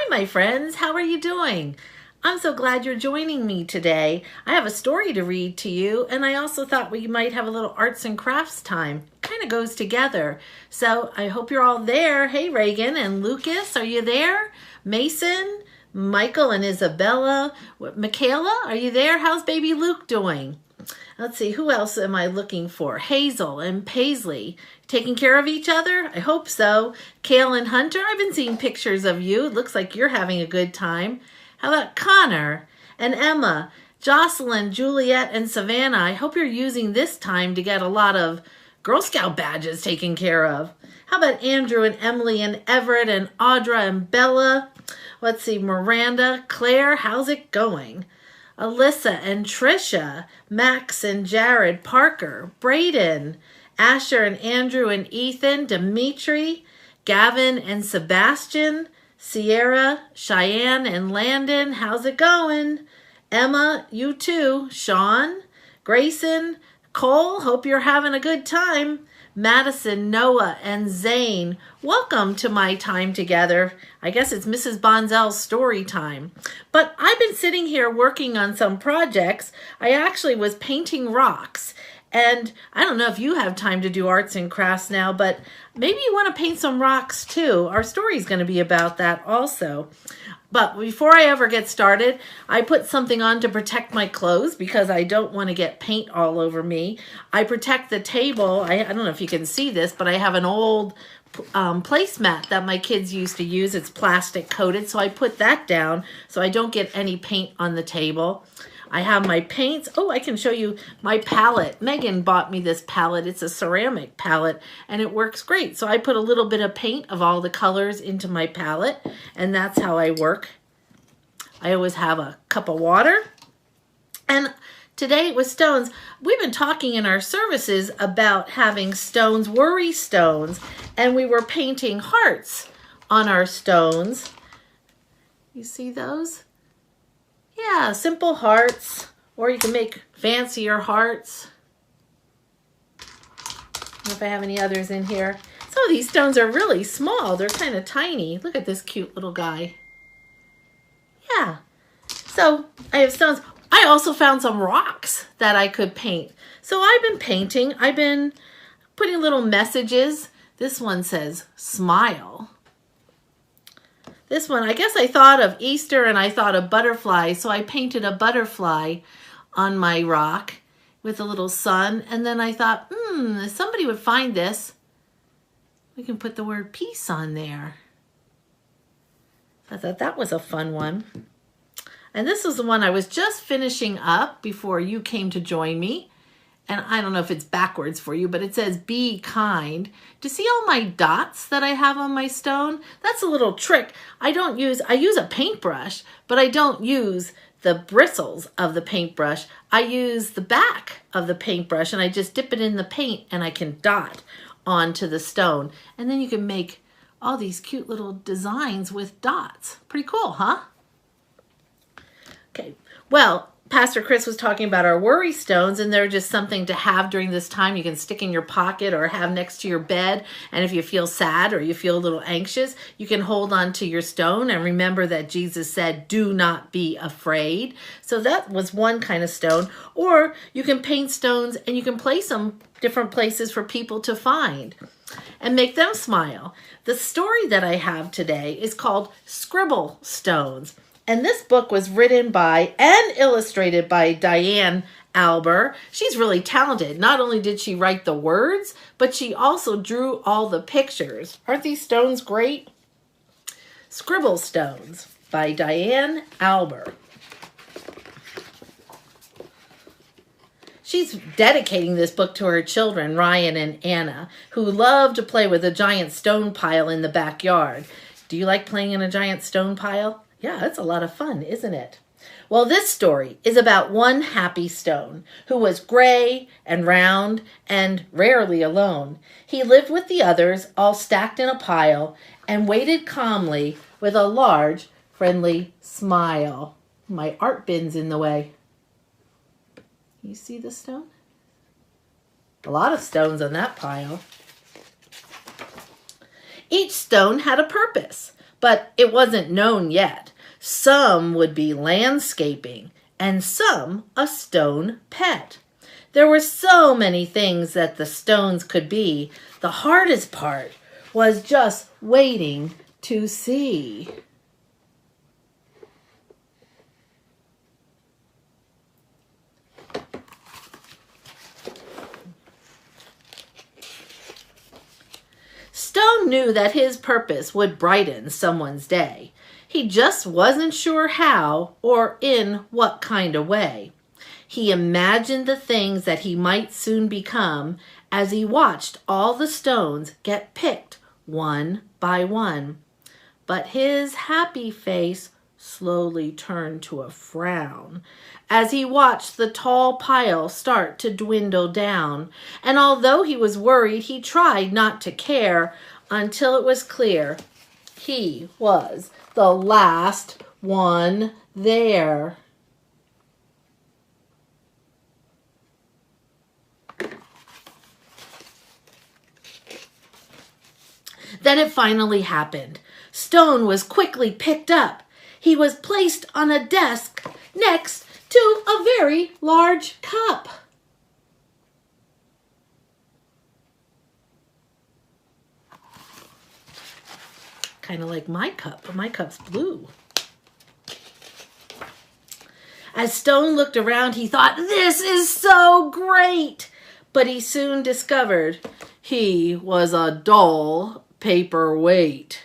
my friends. How are you doing? I'm so glad you're joining me today. I have a story to read to you, and I also thought we might have a little arts and crafts time. Kind of goes together. So I hope you're all there. Hey, Reagan and Lucas, are you there? Mason, Michael and Isabella. Michaela, are you there? How's baby Luke doing? Let's see, who else am I looking for? Hazel and Paisley. Taking care of each other? I hope so. Kale and Hunter, I've been seeing pictures of you. It looks like you're having a good time. How about Connor and Emma, Jocelyn, Juliet, and Savannah? I hope you're using this time to get a lot of Girl Scout badges taken care of. How about Andrew and Emily and Everett and Audra and Bella? Let's see, Miranda, Claire, how's it going? Alyssa and Trisha, Max and Jared, Parker, Brayden, Asher and Andrew and Ethan, Dimitri, Gavin and Sebastian, Sierra, Cheyenne and Landon, how's it going? Emma, you too. Sean, Grayson, Cole, hope you're having a good time. Madison, Noah, and Zane, welcome to my time together. I guess it's Mrs. Bonsell's story time. But I've been sitting here working on some projects. I actually was painting rocks. And I don't know if you have time to do arts and crafts now, but maybe you want to paint some rocks too. Our story is going to be about that also. But before I ever get started, I put something on to protect my clothes because I don't want to get paint all over me. I protect the table. I don't know if you can see this, but I have an old placemat that my kids used to use. It's plastic coated, so I put that down so I don't get any paint on the table. I have my paints. Oh, I can show you my palette. Megan bought me this palette. It's a ceramic palette, and it works great. So I put a little bit of paint of all the colors into my palette, and that's how I work. I always have a cup of water. And today it was stones. We've been talking in our services about having stones, worry stones, and we were painting hearts on our stones. You see those? Yeah, simple hearts, or you can make fancier hearts. I don't know if I have any others in here. Some of these stones are really small. They're kind of tiny. Look at this cute little guy. Yeah. So I have stones. I also found some rocks that I could paint. So I've been painting. I've been putting little messages. This one says, smile. This one, I guess I thought of Easter and I thought of butterflies, so I painted a butterfly on my rock with a little sun. And then I thought, if somebody would find this, we can put the word peace on there. I thought that was a fun one. And this was the one I was just finishing up before you came to join me. And I don't know if it's backwards for you, but it says, be kind. Do you see all my dots that I have on my stone? That's a little trick. I use a paintbrush, but I don't use the bristles of the paintbrush. I use the back of the paintbrush, and I just dip it in the paint, and I can dot onto the stone. And then you can make all these cute little designs with dots. Pretty cool, huh? Okay, well, Pastor Chris was talking about our worry stones, and they're just something to have during this time. You can stick in your pocket or have next to your bed. And if you feel sad or you feel a little anxious, you can hold on to your stone and remember that Jesus said, do not be afraid. So that was one kind of stone. Or you can paint stones and you can place them different places for people to find and make them smile. The story that I have today is called Scribble Stones. And this book was written by and illustrated by Diane Alber. She's really talented. Not only did she write the words, but she also drew all the pictures. Aren't these stones great? Scribble Stones by Diane Alber. She's dedicating this book to her children, Ryan and Anna, who love to play with a giant stone pile in the backyard. Do you like playing in a giant stone pile? Yeah, it's a lot of fun, isn't it? Well, this story is about one happy stone who was gray and round and rarely alone. He lived with the others, all stacked in a pile, and waited calmly with a large, friendly smile. My art bin's in the way. You see the stone? A lot of stones on that pile. Each stone had a purpose. but it wasn't known yet. Some would be landscaping, and some a stone pet. There were so many things that the stones could be. The hardest part was just waiting to see. Stone knew that his purpose would brighten someone's day. He just wasn't sure how or in what kind of way. He imagined the things that he might soon become as he watched all the stones get picked one by one. But his happy face slowly turned to a frown as he watched the tall pile start to dwindle down. And although he was worried, he tried not to care until it was clear he was the last one there. Then it finally happened. Stone was quickly picked up. He was placed on a desk next to a very large cup. Kind of like my cup, but my cup's blue. As Stone looked around, he thought, "This is so great!" But he soon discovered he was a dull paperweight.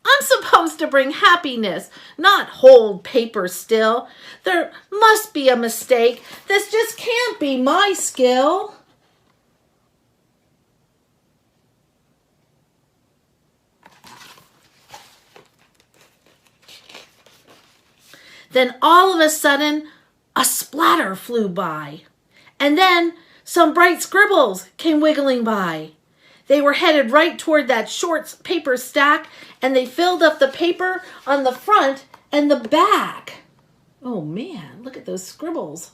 I'm supposed to bring happiness, not hold paper still. There must be a mistake. This just can't be my skill. Then all of a sudden, a splatter flew by. And then some bright scribbles came wiggling by. They were headed right toward that short paper stack, and they filled up the paper on the front and the back. Oh man, look at those scribbles.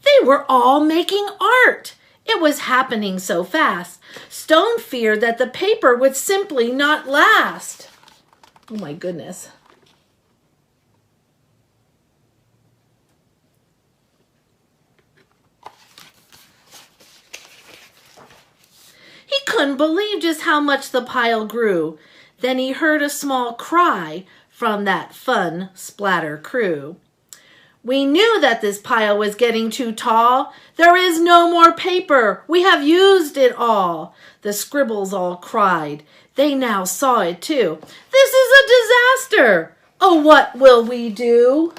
They were all making art. It was happening so fast. Stone feared that the paper would simply not last. Oh my goodness. He couldn't believe just how much the pile grew. Then he heard a small cry from that fun splatter crew. "We knew that this pile was getting too tall. There is no more paper. We have used it all." The scribbles all cried. They now saw it too. "This is a disaster. Oh, what will we do?"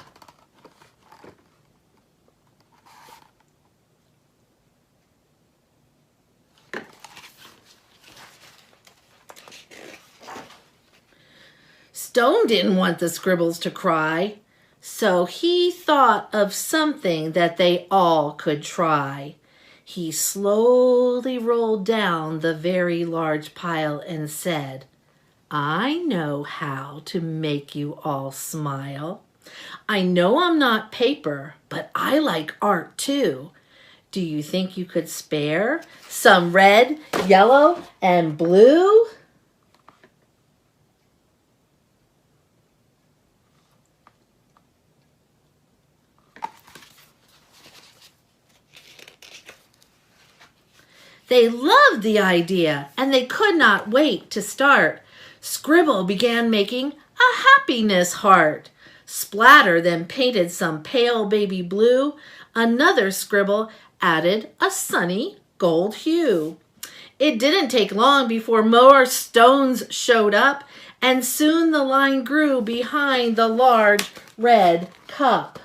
Stone didn't want the scribbles to cry. So he thought of something that they all could try. He slowly rolled down the very large pile and said, "I know how to make you all smile. I know I'm not paper, but I like art too. Do you think you could spare some red, yellow, and blue?" They loved the idea, and they could not wait to start. Scribble began making a happiness heart. Splatter then painted some pale baby blue. Another scribble added a sunny gold hue. It didn't take long before more stones showed up, and soon the line grew behind the large red cup.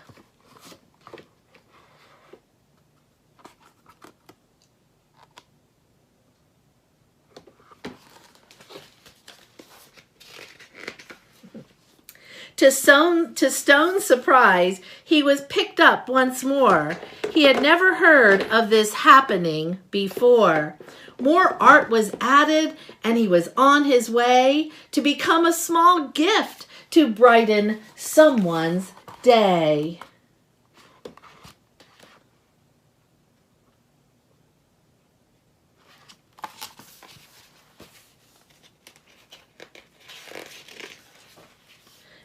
To Stone's surprise, he was picked up once more. He had never heard of this happening before. More art was added, and he was on his way to become a small gift to brighten someone's day.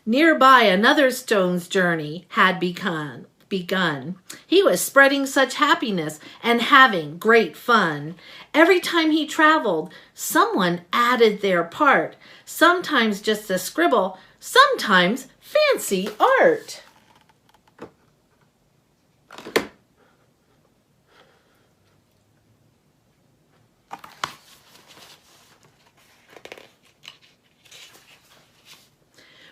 Nearby, another stone's journey had begun. He was spreading such happiness and having great fun. Every time he traveled, someone added their part. Sometimes just a scribble, sometimes fancy art.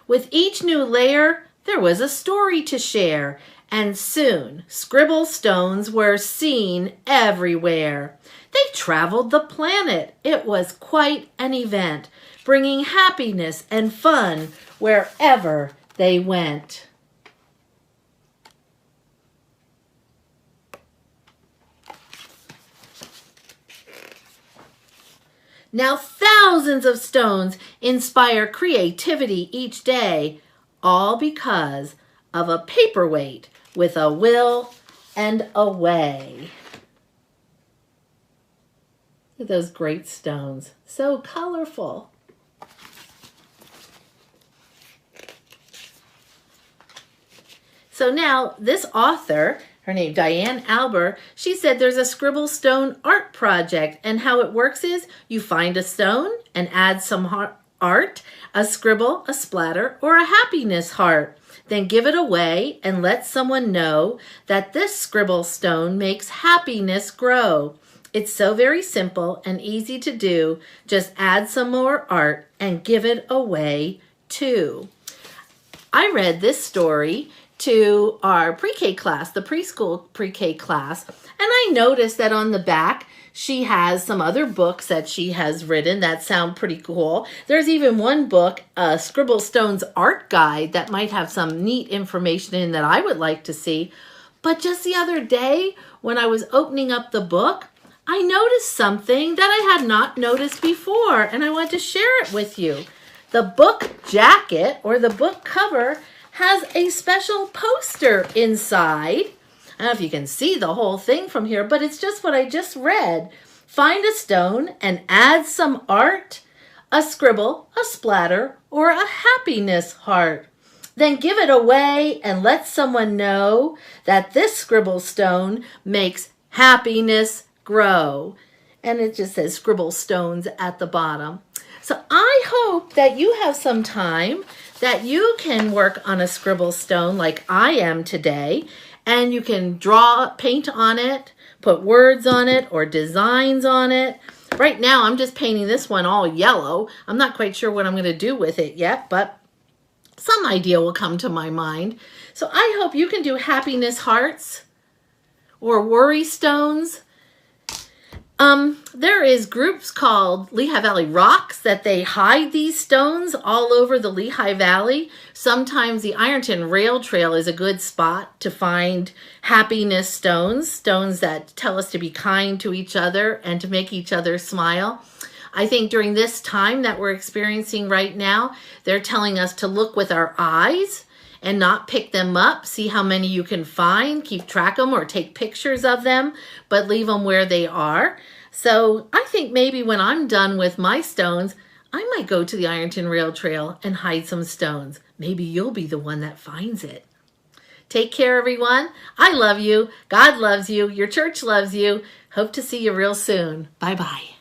With each new layer, there was a story to share, and soon scribble stones were seen everywhere. They traveled the planet. It was quite an event, bringing happiness and fun wherever they went. Now thousands of stones inspire creativity each day, all because of a paperweight with a will and a way. Look at those great stones, so colorful. So now this author, her name Diane Alber, she said there's a Scribble stone art project, and how it works is you find a stone and add some art, a scribble, a splatter, or a happiness heart. Then give it away and let someone know that this Scribble stone makes happiness grow. It's so very simple and easy to do. Just add some more art and give it away too. I read this story to our pre-K class, the preschool pre-K class, and I noticed that on the back she has some other books that she has written that sound pretty cool. There's even one book, Scribble Stone's Art Guide, that might have some neat information in that I would like to see. But just the other day when I was opening up the book, I noticed something that I had not noticed before, and I want to share it with you. The book jacket, or the book cover, has a special poster inside. I don't know if you can see the whole thing from here, but it's just what I just read. Find a stone and add some art, a scribble, a splatter, or a happiness heart. Then give it away and let someone know that this Scribble stone makes happiness grow. And it just says Scribble Stones at the bottom. So I hope that you have some time that you can work on a Scribble stone like I am today, and you can paint on it, put words on it or designs on it. Right now I'm just painting this one all yellow. I'm not quite sure what I'm going to do with it yet, but some idea will come to my mind. So I hope you can do happiness hearts or worry stones. There is groups called Lehigh Valley Rocks that they hide these stones all over the Lehigh Valley. Sometimes the Ironton Rail Trail is a good spot to find happiness stones, stones that tell us to be kind to each other and to make each other smile. I think during this time that we're experiencing right now, they're telling us to look with our eyes and not pick them up. See how many you can find, keep track of them or take pictures of them, but leave them where they are. So I think maybe when I'm done with my stones, I might go to the Ironton Rail Trail and hide some stones. Maybe you'll be the one that finds it. Take care, everyone. I love you. God loves you. Your church loves you. Hope to see you real soon. Bye-bye.